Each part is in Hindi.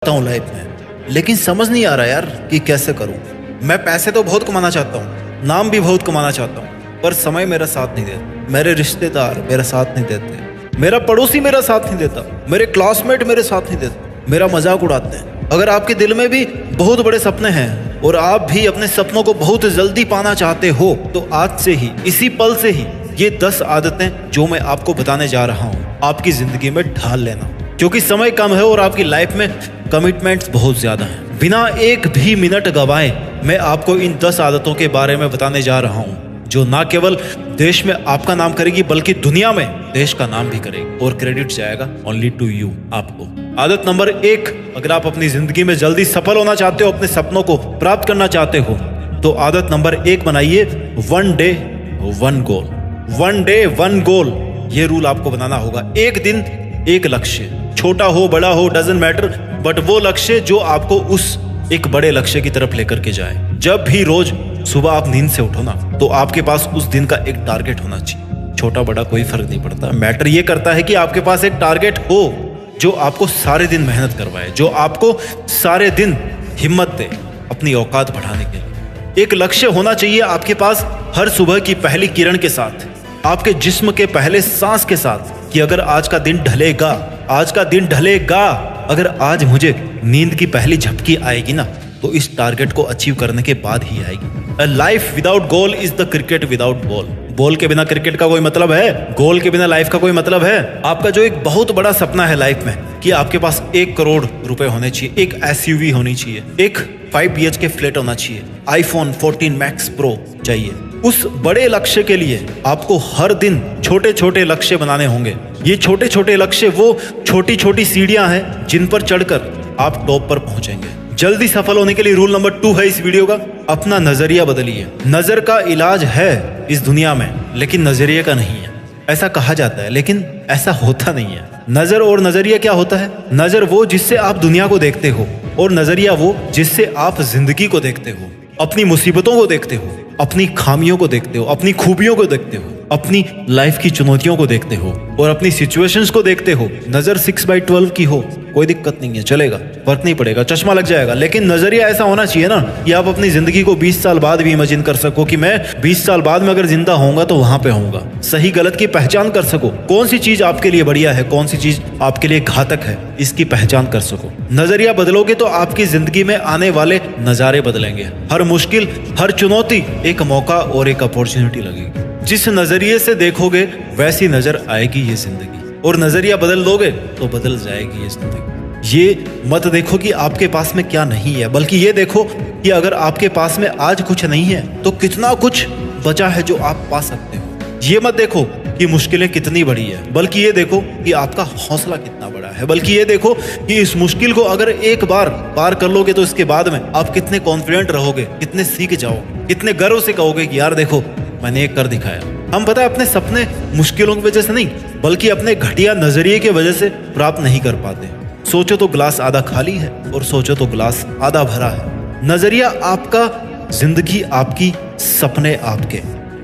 हूँ लाइफ में, लेकिन समझ नहीं आ रहा यार कि कैसे करूँ। मैं पैसे तो बहुत कमाना चाहता हूँ, नाम भी बहुत कमाना चाहता हूँ, पर समय मेरा साथ नहीं देता। मेरे रिश्तेदार मेरा साथ नहीं देते, मेरा पड़ोसी मेरा साथ नहीं देता, मेरे क्लासमेट मेरे साथ नहीं देते, मेरा मजाक उड़ाते हैं। अगर आपके दिल में भी बहुत बड़े सपने हैं और आप भी अपने सपनों को बहुत जल्दी पाना चाहते हो, तो आज से ही, इसी पल से ही ये 10 आदतें जो मैं आपको बताने जा रहा हूँ आपकी जिंदगी में ढाल लेना, क्योंकि समय कम है और आपकी लाइफ में कमिटमेंट्स बहुत ज्यादा हैं। बिना एक भी मिनट गवाए मैं आपको इन 10 आदतों के बारे में बताने जा रहा हूँ जो ना केवल देश में आपका नाम करेगी बल्कि दुनिया में देश का नाम भी करेगी, और क्रेडिट जाएगा ओनली टू यू, आपको। आदत नंबर 1, अगर आप अपनी जिंदगी में जल्दी सफल होना चाहते हो, अपने सपनों को प्राप्त करना चाहते हो, तो आदत नंबर 1 बनाइए 1 डे 1 गोल। 1 डे 1 गोल, ये रूल आपको बनाना होगा। एक दिन एक लक्ष्य, छोटा हो बड़ा हो डजंट मैटर, बट वो लक्ष्य जो आपको उस एक बड़े लक्ष्य की तरफ लेकर के जाए। जब भी रोज सुबह आप नींद से उठो ना, तो आपके पास उस दिन का एक टारगेट होना चाहिए। छोटा बड़ा कोई फर्क नहीं पड़ता, मैटर ये करता है कि आपके पास एक टारगेट हो जो आपको सारे दिन मेहनत करवाए, जो आपको सारे दिन हिम्मत दे अपनी औकात बढ़ाने के लिए। एक लक्ष्य होना चाहिए आपके पास हर सुबह की पहली किरण के साथ, आपके जिस्म के पहले सांस के साथ, कि अगर आज का दिन ढलेगा, आज का दिन ढलेगा, अगर आज मुझे नींद की पहली झपकी आएगी ना, तो इस टारगेट को अचीव करने के बाद ही आएगी। A life without goal is the cricket without ball. Ball के बिना क्रिकेट का कोई मतलब है? गोल के बिना लाइफ का कोई मतलब है? आपका जो एक बहुत बड़ा सपना है लाइफ में कि आपके पास 1 करोड़ रुपए होने चाहिए, एक एसयूवी होनी चाहिए, एक 5 BHK फ्लैट होना चाहिए, iPhone 14 Max Pro चाहिए, उस बड़े लक्ष्य के लिए आपको हर दिन छोटे छोटे लक्ष्य बनाने होंगे। ये छोटे छोटे लक्ष्य वो छोटी छोटी सीढ़ियां हैं जिन पर चढ़कर आप टॉप पर पहुंचेंगे। जल्दी सफल होने के लिए रूल नंबर 2 है इस वीडियो का, अपना नजरिया बदलिए। नजर का इलाज है इस दुनिया में, लेकिन नजरिए का नहीं है। ऐसा कहा जाता है, लेकिन ऐसा होता नहीं है। नजर और नजरिया क्या होता है? नजर वो जिससे आप दुनिया को देखते हो, और नजरिया वो जिससे आप जिंदगी को देखते हो, अपनी मुसीबतों को देखते हो, अपनी खामियों को देखते हो, अपनी खूबियों को देखते हो, अपनी लाइफ की चुनौतियों को देखते हो, और अपनी सिचुएशंस को देखते हो। नजर 6/12 की हो, कोई दिक्कत नहीं है, चलेगा, फर्क नहीं पड़ेगा, चश्मा लग जाएगा, लेकिन नजरिया ऐसा होना चाहिए ना कि आप अपनी जिंदगी को 20 साल बाद भी इमेजिन कर सको कि मैं 20 साल बाद में अगर जिंदा होऊंगा तो वहां पे होऊंगा। सही गलत की पहचान कर सको, कौन सी चीज आपके लिए बढ़िया है, कौन सी चीज आपके लिए घातक है, इसकी पहचान कर सको। नजरिया बदलोगे तो आपकी जिंदगी में आने वाले नजारे बदलेंगे। हर मुश्किल, हर चुनौती एक मौका और एक अपॉर्चुनिटी लगेगी। जिस नजरिए से देखोगे वैसी नजर आएगी ये जिंदगी, और नजरिया बदल दोगे तो बदल जाएगी ये जिंदगी। ये मत देखो कि आपके पास में क्या नहीं है, बल्कि ये देखो कि अगर आपके पास में आज कुछ नहीं है तो कितना कुछ बचा है जो आप पा सकते हो। ये मत देखो कि मुश्किलें कितनी बड़ी है, बल्कि ये देखो कि आपका हौसला कितना बड़ा है। बल्कि ये देखो कि इस मुश्किल को अगर एक बार पार कर लोगे तो इसके बाद में आप कितने कॉन्फिडेंट रहोगे, कितने सीख जाओगे, कितने गर्व से कहोगे कि यार देखो मैंने एक कर दिखाया। हम पता है अपने सपने मुश्किलों की वजह से नहीं, बल्कि अपने घटिया नजरिए की वजह से प्राप्त नहीं कर पाते। सोचो तो ग्लास आधा खाली है, और सोचो तो ग्लास आधा भरा है। नजरिया आपका, जिंदगी आपकी, सपने आपके।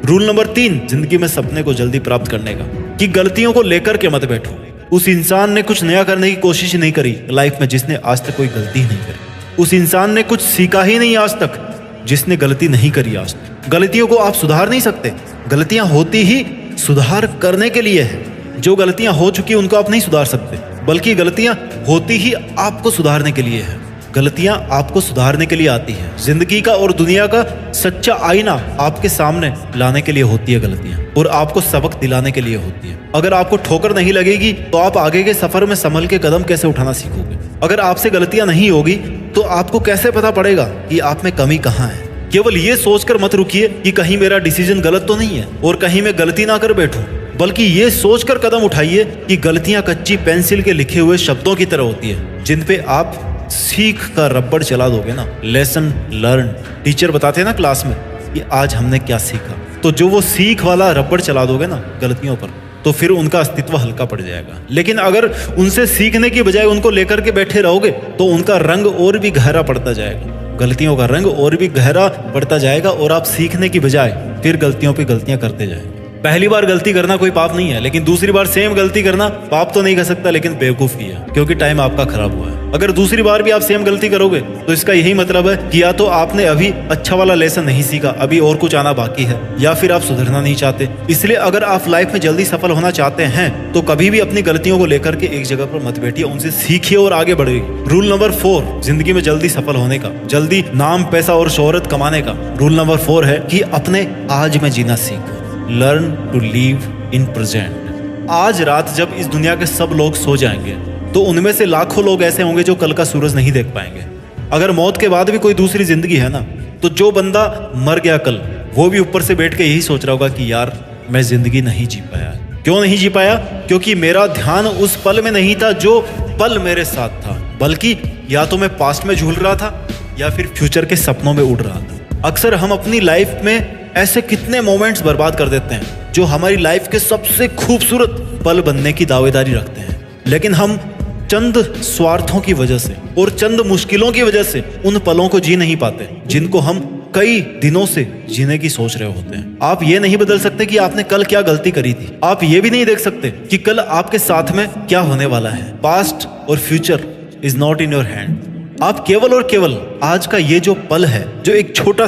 रूल नंबर 3 जिंदगी में सपने को जल्दी प्राप्त करने का, कि गलतियों को लेकर के मत बैठो। उस इंसान ने कुछ नया करने की कोशिश नहीं करी लाइफ में जिसने आज तक कोई गलती नहीं करी। उस इंसान ने कुछ सीखा ही नहीं आज तक जिसने गलती नहीं करी आज तक। गलतियों को आप सुधार नहीं सकते, गलतियां होती ही सुधार करने के लिए है। जो गलतियां हो चुकी उनको आप नहीं सुधार सकते, बल्कि गलतियां होती ही आपको सुधारने के लिए है। गलतियां आपको सुधारने के लिए आती है। जिंदगी का और दुनिया का सच्चा आईना आपके सामने लाने के लिए होती है गलतियां, और आपको सबक दिलाने के लिए होती है। अगर आपको ठोकर नहीं लगेगी तो आप आगे के सफर में संभल के कदम कैसे उठाना सीखोगे? अगर आपसे गलतियां नहीं होगी तो आपको कैसे पता पड़ेगा कि आप में कमी कहाँ है? केवल ये सोचकर मत रुकिए कि कहीं मेरा डिसीजन गलत तो नहीं है और कहीं मैं गलती ना कर बैठूं, बल्कि ये सोचकर कदम उठाइए कि गलतियां कच्ची पेंसिल के लिखे हुए शब्दों की तरह होती है, जिन पे आप सीख का रबड़ चला दोगे ना। लेसन लर्न, टीचर बताते हैं ना क्लास में कि आज हमने क्या सीखा, तो जो वो सीख वाला रबड़ चला दोगे ना गलतियों पर, तो फिर उनका अस्तित्व हल्का पड़ जाएगा। लेकिन अगर उनसे सीखने की बजाय उनको लेकर के बैठे रहोगे तो उनका रंग और भी गहरा पड़ता जाएगा, गलतियों का रंग और भी गहरा पड़ता जाएगा, और आप सीखने की बजाय फिर गलतियों पे गलतियां करते जाएंगे। पहली बार गलती करना कोई पाप नहीं है, लेकिन दूसरी बार सेम गलती करना पाप तो नहीं कह सकता, लेकिन बेवकूफी है, क्योंकि टाइम आपका खराब हुआ है। अगर दूसरी बार भी आप सेम गलती करोगे तो इसका यही मतलब है कि या तो आपने अभी अच्छा वाला लेसन नहीं सीखा, अभी और कुछ आना बाकी है, या फिर आप सुधरना नहीं चाहते। इसलिए अगर आप लाइफ में जल्दी सफल होना चाहते हैं तो कभी भी अपनी गलतियों को लेकर के एक जगह पर मत बैठिए, उनसे सीखिए और आगे बढ़िए। रूल नंबर 4 जिंदगी में जल्दी सफल होने का, जल्दी नाम पैसा और शोहरत कमाने का रूल नंबर 4 है कि अपने आज में जीना सीखो। Learn to live in present. आज रात जब इस दुनिया के सब लोग सो जाएंगे तो उनमें से लाखों लोग ऐसे होंगे जो कल का सूरज नहीं देख पाएंगे। अगर मौत के बाद भी कोई दूसरी जिंदगी है ना, तो जो बंदा मर गया कल, वो भी ऊपर से बैठ के यही सोच रहा होगा कि यार मैं जिंदगी नहीं जी पाया। क्यों नहीं जी पाया? क्योंकि मेरा ध्यान उस पल में नहीं था जो पल मेरे साथ था, बल्कि या तो मैं पास्ट में झूल रहा था या फिर फ्यूचर के सपनों में उड़ रहा था। अक्सर हम अपनी लाइफ में ऐसे कितने मोमेंट्स बर्बाद कर देते हैं जो हमारी लाइफ के सबसे खूबसूरत पल बनने की दावेदारी रखते हैं, लेकिन हम चंद स्वार्थों की वजह से और चंद मुश्किलों की वजह से उन पलों को जी नहीं पाते जिनको हम कई दिनों से जीने की सोच रहे होते हैं। आप ये नहीं बदल सकते कि आपने कल क्या गलती करी थी। आप ये भी नहीं देख सकते कि कल आपके साथ में क्या होने वाला है। पास्ट और future is not in your hand. आप केवल और केवल आज का ये जो पल है, जो एक छोटा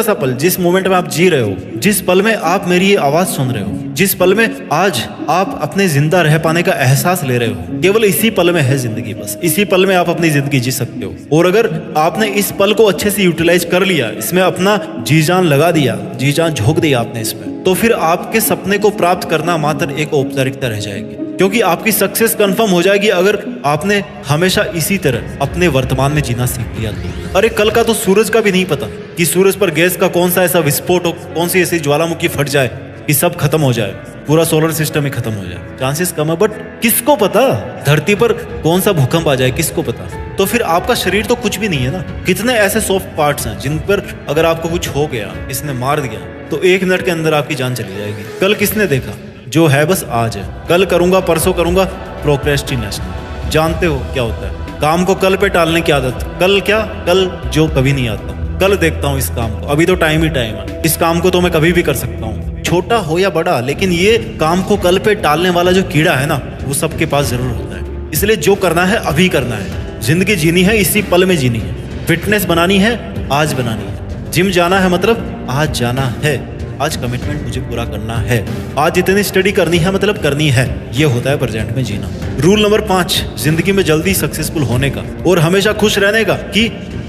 सा पल, जिस मोमेंट में आप जी रहे हो, जिस पल में आप मेरी ये आवाज सुन रहे हो, जिस पल में आज आप अपने जिंदा रह पाने का एहसास ले रहे हो, केवल इसी पल में है जिंदगी। बस इसी पल में आप अपनी जिंदगी जी सकते हो। और अगर आपने इस पल को अच्छे से यूटिलाइज कर लिया, इसमें अपना जी जान लगा दिया, जी जान झोंक दिया आपने इसमें, तो फिर आपके सपने को प्राप्त करना मात्र एक औपचारिकता रह जाएगी, क्योंकि आपकी सक्सेस कंफर्म हो जाएगी अगर आपने हमेशा इसी तरह अपने वर्तमान में जीना सीख लिया तो। अरे कल का तो सूरज का भी नहीं पता कि सूरज पर गैस का कौन सा ऐसा विस्फोट हो, कौन सी ऐसी ज्वालामुखी फट जाए कि सब खत्म हो जाए, पूरा सोलर सिस्टम ही खत्म हो जाए। चांसेस कम है, बट किसको पता धरती पर कौन सा भूकंप आ जाए, किसको पता। तो फिर आपका शरीर तो कुछ भी नहीं है ना। कितने ऐसे सॉफ्ट पार्ट्स हैं जिन पर अगर आपको कुछ हो गया, इसने मार दिया, तो 1 मिनट के अंदर आपकी जान चली जाएगी। कल किसने देखा? जो है बस आज है। कल करूंगा, परसों करूंगा, प्रोक्रेस्टिनेशन। जानते हो क्या होता है? काम को कल पे टालने की आदत। कल क्या? कल जो कभी नहीं आता। कल देखता हूँ इस काम को, अभी तो टाइम ही टाइम है, इस काम को तो मैं कभी भी कर सकता हूँ, छोटा हो या बड़ा। लेकिन ये काम को कल पे टालने वाला जो कीड़ा है ना, वो सबके पास जरूर होता है। इसलिए जो करना है अभी करना है। जिंदगी जीनी है इसी पल में जीनी है। फिटनेस बनानी है आज बनानी है। जिम जाना है मतलब आज जाना है। आज कमिटमेंट मुझे पूरा करना है। आज इतनी स्टडी करनी है मतलब करनी है। ये होता है प्रेजेंट में जीना। रूल नंबर 5 जिंदगी में जल्दी सक्सेसफुल होने का और हमेशा खुश रहने का कि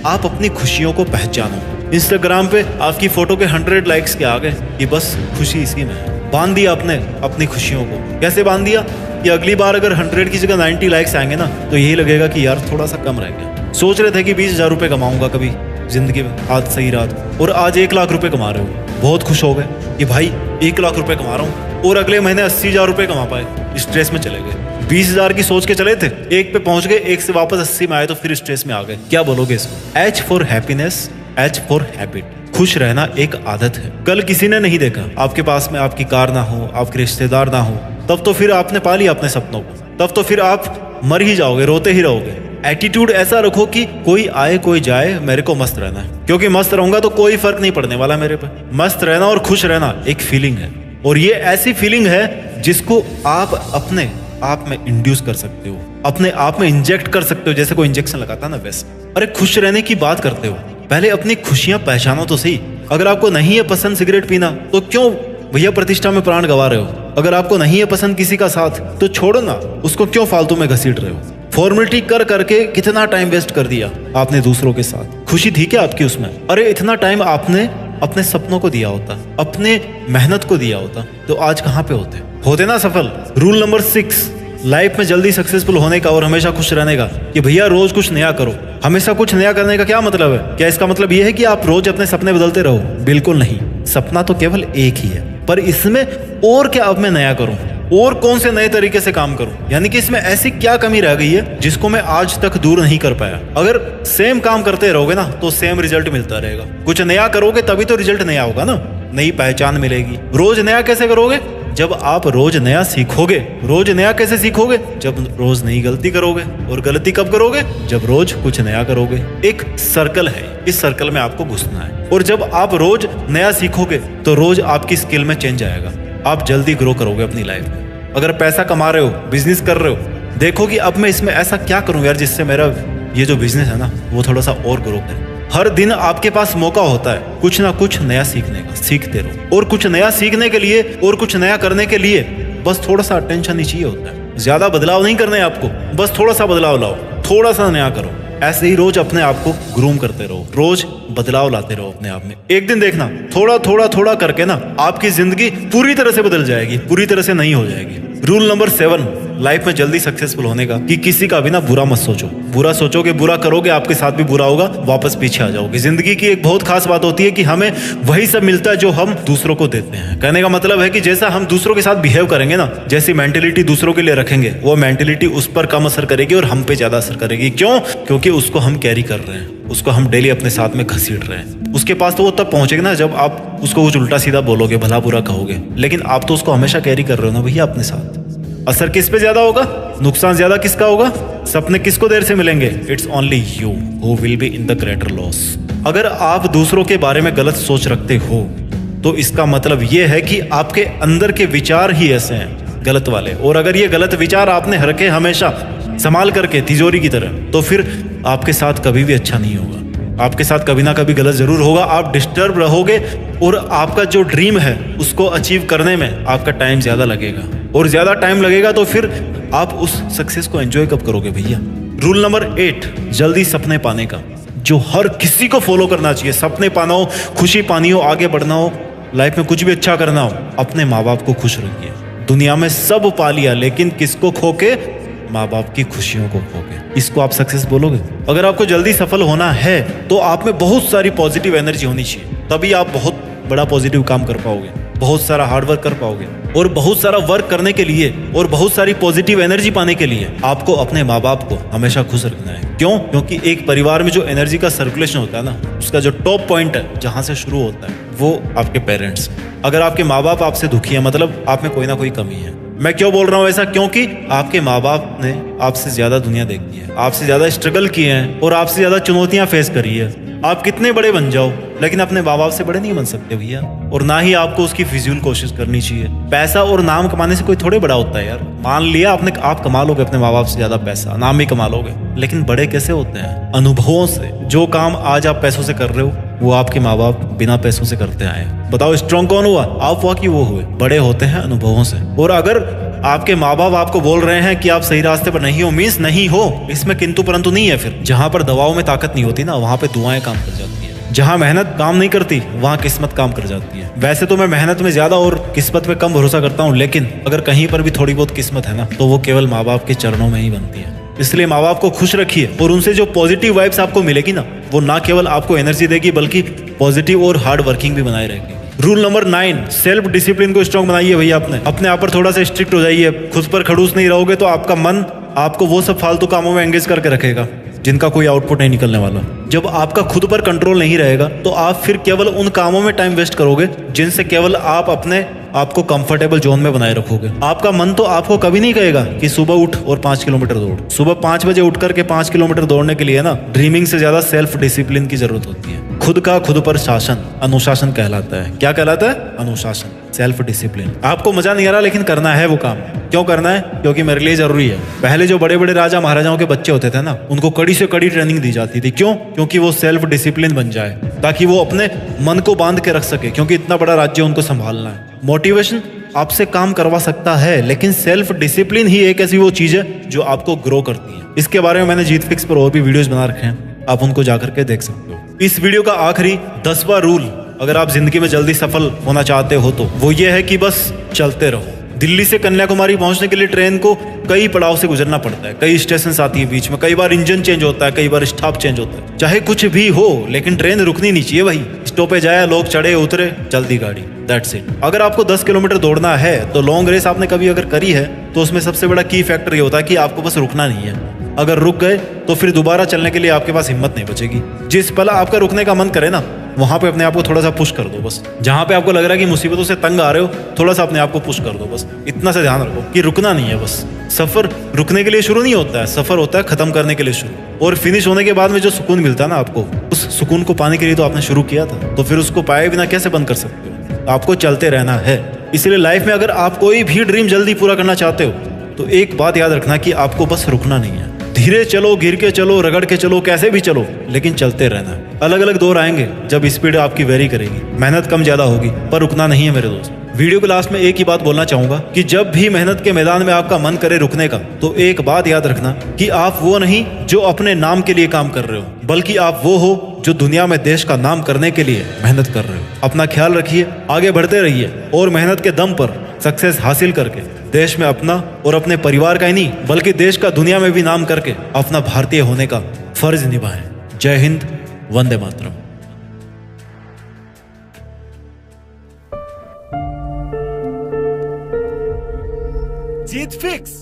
आप अपनी खुशियों को पहचानो। इंस्टाग्राम पे आपकी फोटो के 100 लाइक्स के आ गए कि बस खुशी इसी में है। बांध दिया आपने अपनी खुशियों को। कैसे बांध दिया? कि अगली बार अगर 100 की जगह 90 लाइक्स आएंगे ना, तो यही लगेगा कि यार थोड़ा सा कम रह गया। सोच रहे थे कि 20,000 रुपये कमाऊंगा कभी जिंदगी में, आज सही रात, और आज 1 लाख रुपए कमा रहे हो। बहुत खुश हो गए कि भाई 1 लाख रुपए कमा रहा हूँ, और अगले महीने 80,000 रुपये कमा पाए। स्ट्रेस में चले गए। 20,000 की सोच के चले थे, 1 पे पहुंच गए, 1 से वापस 80 में आए तो फिर स्ट्रेस में आ गए। क्या बोलोगे इसको? H for happiness, H for habit. खुश रहना एक आदत है। कल किसी ने नहीं देखा, आपके पास में आपकी कार ना हो, आपके रिश्तेदार ना हो, तब तो फिर आपने पा लिया अपने सपनों को। तब तो फिर आप मर ही जाओगे, रोते ही रहोगे। एटीट्यूड ऐसा रखो कि कोई आए कोई जाए, मेरे को मस्त रहना है, क्योंकि मस्त रहूंगा तो कोई फर्क नहीं पड़ने वाला मेरे पे। मस्त रहना और खुश रहना एक फीलिंग है, और ये ऐसी फीलिंग है जिसको आप अपने आप में इंड्यूस कर सकते हो, अपने आप में इंजेक्ट कर सकते हो, जैसे कोई इंजेक्शन लगाता है ना वैसे। अरे खुश रहने की बात करते हो, पहले अपनी खुशियां पहचानो तो सही। अगर आपको नहीं है पसंद सिगरेट पीना, तो क्यों भैया प्रतिष्ठा में प्राण गंवा रहे हो? अगर आपको नहीं है पसंद किसी का साथ, तो छोड़ो ना उसको, क्यों फालतू में घसीट रहे हो? फॉर्मेलिटी कर करके कितना टाइम वेस्ट कर दिया आपने दूसरों के साथ। खुशी थी क्या आपकी उसमें? अरे इतना टाइम आपने अपने सपनों को दिया होता, अपने मेहनत को दिया होता, तो आज कहाँ पे होते ना सफल। रूल नंबर 6 लाइफ में जल्दी सक्सेसफुल होने का और हमेशा खुश रहने का कि भैया रोज कुछ नया करो। हमेशा कुछ नया करने का क्या मतलब है? क्या इसका मतलब यह है कि आप रोज अपने सपने बदलते रहो? बिल्कुल नहीं। सपना तो केवल एक ही है, पर इसमें और क्या अब मैं नया करूं, और कौन से नए तरीके से काम करूं? यानी कि इसमें ऐसी क्या कमी रह गई है जिसको मैं आज तक दूर नहीं कर पाया? अगर सेम काम करते रहोगे ना, तो सेम रिजल्ट मिलता रहेगा। कुछ नया करोगे तभी तो रिजल्ट नया होगा ना, नई पहचान मिलेगी। रोज नया कैसे करोगे? जब आप रोज नया सीखोगे। रोज नया कैसे सीखोगे? जब रोज नई गलती करोगे। और गलती कब करोगे? जब रोज कुछ नया करोगे। एक सर्कल है, इस सर्कल में आपको घुसना है। और जब आप रोज नया सीखोगे तो रोज आपकी स्किल में चेंज आएगा। आप जल्दी ग्रो करोगे अपनी लाइफ में। अगर पैसा कमा रहे हो, बिजनेस कर रहे हो, देखो कि अब मैं इसमें ऐसा क्या करूं यार जिससे मेरा ये जो बिजनेस है ना वो थोड़ा सा और ग्रो करे। हर दिन आपके पास मौका होता है कुछ ना कुछ नया सीखने का, सीखते रहो। और कुछ नया सीखने के लिए और कुछ नया करने के लिए बस थोड़ा सा अटेंशन ही चाहिए होता है। ज्यादा बदलाव नहीं करना है आपको, बस थोड़ा सा बदलाव लाओ, थोड़ा सा नया करो। ऐसे ही रोज अपने आप को ग्रूम करते रहो, रोज बदलाव लाते रहो अपने आप में। एक दिन देखना थोड़ा थोड़ा थोड़ा करके ना आपकी जिंदगी पूरी तरह से बदल जाएगी, पूरी तरह से नहीं हो जाएगी। रूल नंबर 7 लाइफ में जल्दी सक्सेसफुल होने का, कि किसी का भी ना बुरा मत सोचो। बुरा सोचोगे, बुरा करोगे, आपके साथ भी बुरा होगा, वापस पीछे आ जाओगे। जिंदगी की एक बहुत खास बात होती है कि हमें वही सब मिलता है जो हम दूसरों को देते हैं। कहने का मतलब है कि जैसा हम दूसरों के साथ बिहेव करेंगे ना, जैसी मेंटेलिटी दूसरों के लिए रखेंगे, वो मेंटेलिटी उस पर कम असर करेगी और हम पे ज्यादा असर करेगी। क्यों? क्योंकि उसको हम कैरी कर रहे हैं, उसको हम डेली अपने साथ में घसीट रहे हैं। उसके पास तो वो तब पहुंचेगा ना जब आप उसको कुछ उल्टा सीधा बोलोगे, भला बुरा कहोगे, लेकिन आप तो उसको हमेशा कैरी कर रहे हो ना भैया अपने साथ। असर किस पे ज्यादा होगा, नुकसान ज्यादा किसका होगा, सपने किसको देर से मिलेंगे? It's only you who will be in the greater loss. अगर आप दूसरों के बारे में गलत सोच रखते हो तो इसका मतलब ये है कि आपके अंदर के विचार ही ऐसे हैं, गलत वाले। और अगर ये गलत विचार आपने रखे हमेशा संभाल करके तिजोरी की तरह, तो फिर आपके साथ कभी भी अच्छा नहीं होगा। आपके साथ कभी ना कभी गलत जरूर होगा, आप डिस्टर्ब रहोगे और आपका जो ड्रीम है उसको अचीव करने में आपका टाइम ज्यादा लगेगा। और ज्यादा टाइम लगेगा तो फिर आप उस सक्सेस को एंजॉय कब करोगे भैया? रूल नंबर 8 जल्दी सपने पाने का, जो हर किसी को फॉलो करना चाहिए। सपने पाना हो, खुशी पानी हो, आगे बढ़ना हो, लाइफ में कुछ भी अच्छा करना हो, अपने माँ बाप को खुश रखिए। दुनिया में सब पा लिया, लेकिन किसको खो के? माँ बाप की खुशियों को खो के। इसको आप सक्सेस बोलोगे? अगर आपको जल्दी सफल होना है तो आप में बहुत सारी पॉजिटिव एनर्जी होनी चाहिए, तभी आप बहुत बड़ा पॉजिटिव काम कर पाओगे, बहुत सारा हार्डवर्क कर पाओगे। और बहुत सारा वर्क करने के लिए और बहुत सारी पॉजिटिव एनर्जी पाने के लिए आपको अपने माँ बाप को हमेशा खुश रखना है। क्यों? क्योंकि एक परिवार में जो एनर्जी का सर्कुलेशन होता है ना, उसका जो टॉप पॉइंट है जहां से शुरू होता है वो आपके पेरेंट्स हैं। अगर आपके माँ बाप आपसे दुखी है, मतलब आप में कोई ना कोई कमी है। मैं क्यों बोल रहा हूँ ऐसा? क्योंकि आपके माँ बाप ने आपसे ज्यादा दुनिया देखी है, आपसे ज्यादा स्ट्रगल किए हैं और आपसे ज्यादा चुनौतियां फेस करी है। आप कितने बड़े बन जाओ, लेकिन अपने माँ बाप से बड़े नहीं बन सकते भैया। और ना ही आपको उसकी फिजूल कोशिश करनी चाहिए। पैसा और नाम कमाने से कोई थोड़े बड़ा होता है यार। मान लिया आप कमा लोगे अपने माँ बाप से ज्यादा पैसा, नाम भी कमा लोगे, लेकिन बड़े कैसे होते हैं? अनुभवों से। जो काम आज आप पैसों से कर रहे हो वो आपके माँ बाप बिना पैसों से करते आए। बताओ स्ट्रॉन्ग कौन हुआ? आप हुआ कि वो हुए? बड़े होते हैं अनुभवों से। और अगर आपके माँ बाप आपको बोल रहे हैं कि आप सही रास्ते पर नहीं हो, मीन्स नहीं हो, इसमें किंतु परंतु नहीं है। फिर जहां पर दवाओं में ताकत नहीं होती ना, वहां पे दुआएं काम कर जाती है। जहां मेहनत काम नहीं करती वहां किस्मत काम कर जाती है। वैसे तो मैं मेहनत में ज्यादा और किस्मत पे कम भरोसा करता हूँ, लेकिन अगर कहीं पर भी थोड़ी बहुत किस्मत है ना, तो वो केवल माँ बाप के चरणों में ही बनती है। इसलिए माँ बाप को खुश रखिए और उनसे जो पॉजिटिव वाइब्स आपको मिलेगी ना, वो ना केवल आपको एनर्जी देगी बल्कि पॉजिटिव और हार्ड वर्किंग भी बनाए रहेगी। रूल नंबर 9 सेल्फ डिसिप्लिन को स्ट्रॉन्ग बनाइए भैया। अपने आप पर थोड़ा सा स्ट्रिक्ट हो जाइए। खुद पर खड़ूस नहीं रहोगे तो आपका मन आपको वो सब फालतू कामों में एंगेज करके रखेगा जिनका कोई आउटपुट नहीं निकलने वाला। जब आपका खुद पर कंट्रोल नहीं रहेगा तो आप फिर केवल उन कामों में टाइम वेस्ट करोगे जिनसे केवल आप अपने आपको कंफर्टेबल जोन में बनाए रखोगे। आपका मन तो आपको कभी नहीं कहेगा कि सुबह उठ और 5 किलोमीटर दौड़। सुबह 5 बजे उठ करके 5 किलोमीटर दौड़ने के लिए ना, ड्रीमिंग से ज्यादा सेल्फ डिसिप्लिन की जरूरत होती है। खुद का खुद पर शासन अनुशासन कहलाता है। क्या कहलाता है? अनुशासन, सेल्फ डिसिप्लिन। आपको मजा नहीं आ रहा लेकिन करना है वो काम। क्यों करना है? क्योंकि मेरे लिए जरूरी है। पहले जो बड़े बड़े राजा महाराजाओं के बच्चे होते थे ना, उनको कड़ी से कड़ी ट्रेनिंग दी जाती थी। क्यों? क्योंकि वो सेल्फ डिसिप्लिन बन जाए, ताकि वो अपने मन को बांध के रख सके, क्योंकि इतना बड़ा राज्य उनको संभालना है। मोटिवेशन आपसे काम करवा सकता है, लेकिन सेल्फ डिसिप्लिन ही एक ऐसी वो चीज है जो आपको ग्रो करती है। इसके बारे में मैंने जीत फिक्स पर और भी वीडियोस बना रखे हैं, आप उनको जाकर के देख सकते हो। इस वीडियो का आखिरी 10वां रूल, अगर आप जिंदगी में जल्दी सफल होना चाहते हो तो वो ये है कि बस चलते रहो। दिल्ली से कन्याकुमारी पहुंचने के लिए ट्रेन को कई पड़ाव से गुजरना पड़ता है, कई स्टेशन आती है बीच में, कई बार इंजन चेंज होता है, कई बार स्टॉप चेंज होता है। चाहे कुछ भी हो, लेकिन ट्रेन रुकनी नहीं चाहिए भाई। स्टॉपेज आया, लोग चढ़े उतरे, चलती गाड़ी, दैट्स इट। अगर आपको 10 किलोमीटर दौड़ना है तो लॉन्ग रेस आपने कभी अगर करी है तो उसमें सबसे बड़ा की फैक्टर ये होता है कि आपको बस रुकना नहीं है। अगर रुक गए तो फिर दोबारा चलने के लिए आपके पास हिम्मत नहीं बचेगी। जिस पल आपका रुकने का मन करे ना, वहां पे अपने आप को थोड़ा सा पुश कर दो। बस जहां पे आपको लग रहा है कि मुसीबतों से तंग आ रहे हो, थोड़ा सा अपने आप को पुश कर दो। बस इतना सा ध्यान रखो कि रुकना नहीं है। बस सफर रुकने के लिए शुरू नहीं होता है, सफर होता है खत्म करने के लिए शुरू। और फिनिश होने के बाद में जो सुकून मिलता है ना आपको, उस सुकून को पाने के लिए तो आपने शुरू किया था, तो फिर उसको पाए बिना कैसे बंद कर सकते हो? आपको चलते रहना है। इसलिए लाइफ में अगर आप कोई भी ड्रीम जल्दी पूरा करना चाहते हो तो एक बात याद रखना कि आपको बस रुकना नहीं है। धीरे चलो, गिर के चलो, रगड़ के चलो, कैसे भी चलो, लेकिन चलते रहना है। अलग अलग दौर आएंगे जब स्पीड आपकी वेरी करेगी, मेहनत कम ज्यादा होगी, पर रुकना नहीं है मेरे दोस्त। वीडियो के लास्ट में एक ही बात बोलना चाहूंगा कि जब भी मेहनत के मैदान में आपका मन करे रुकने का, तो एक बात याद रखना कि आप वो नहीं जो अपने नाम के लिए काम कर रहे हो, बल्कि आप वो हो जो दुनिया में देश का नाम करने के लिए मेहनत कर रहे हो। अपना ख्याल रखिए, आगे बढ़ते रहिए और मेहनत के दम पर सक्सेस हासिल करके देश में अपना और अपने परिवार का ही नहीं बल्कि देश का दुनिया में भी नाम करके अपना भारतीय होने का फर्ज निभाएं। जय हिंद, वंदे मातरम। जीत फिक्स।